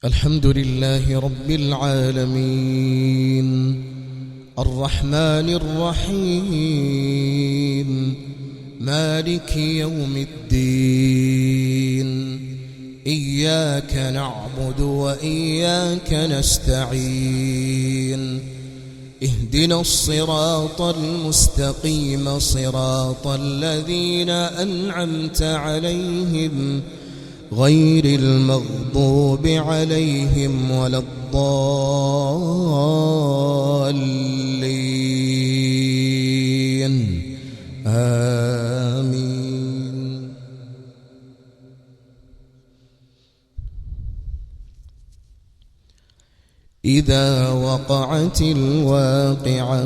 الحمد لله رب العالمين الرحمن الرحيم مالك يوم الدين إياك نعبد وإياك نستعين اهدنا الصراط المستقيم صراط الذين أنعمت عليهم غير المغضوب عليهم ولا الضالين آمين. إذا وقعت الواقعة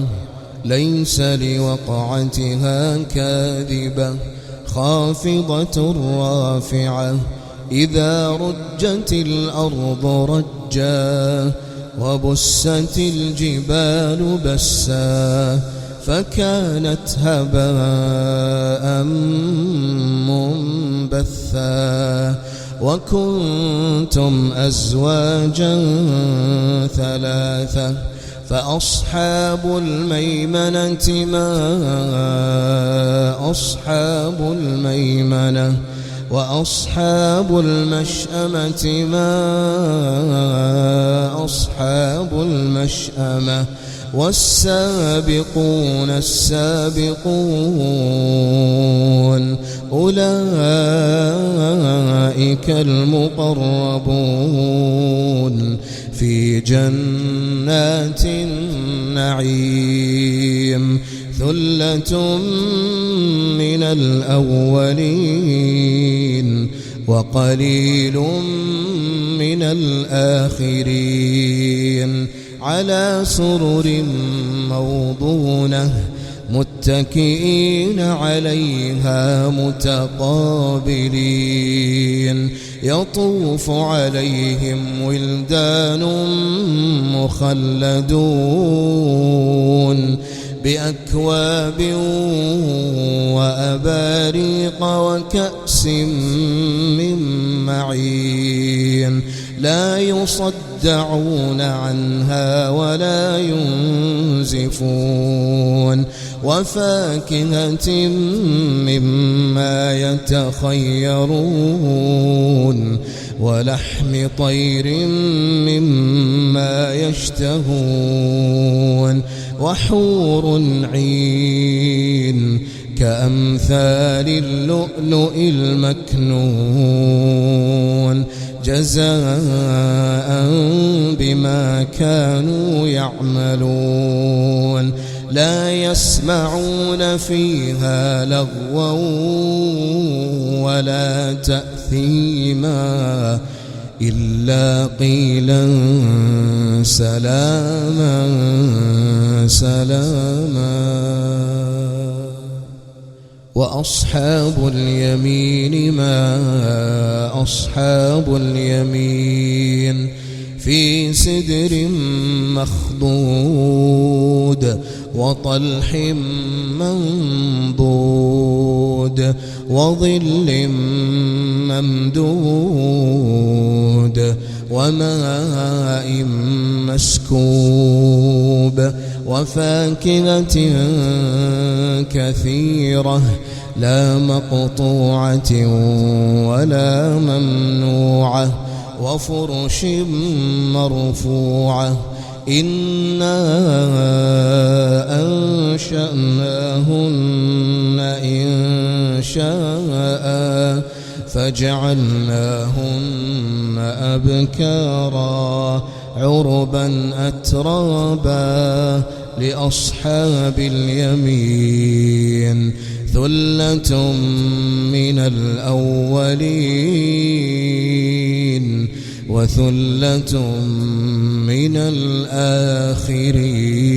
ليس لوقعتها كاذبة خافضة رافعة إذا رجت الأرض رجا وبست الجبال بسا فكانت هباء منبثا وكنتم أزواجا ثلاثة فأصحاب الميمنة ما أصحاب الميمنة وأصحاب المشأمة ما أصحاب المشأمة والسابقون السابقون أولئك المقربون في جنات النعيم ثلة من الأولين وقليل من الآخرين على سرر موضونة متكئين عليها متقابلين يطوف عليهم ولدان مخلدون بأكواب وأباريق وكأس من معين لا يصدعون عنها ولا ينزفون وفاكهة مما يتخيرون ولحم طير مما يشتهون وحور عين كأمثال اللؤلؤ المكنون جزاء بما كانوا يعملون لا يسمعون فيها لغوا ولا تأثيما إلا قيلا سلاما سلاما. وأصحاب اليمين ما أصحاب اليمين في سدر مخضود وطلح منضود وظل ممدود وماء مسكوب وفاكهة كثيرة لا مقطوعة ولا ممنوعة وفرش مرفوعة إنا أنشأناهن إنشاء فجعلناهن أبكارا عربا أترابا لأصحاب اليمين ثلة من الأولين وثلة من الآخرين.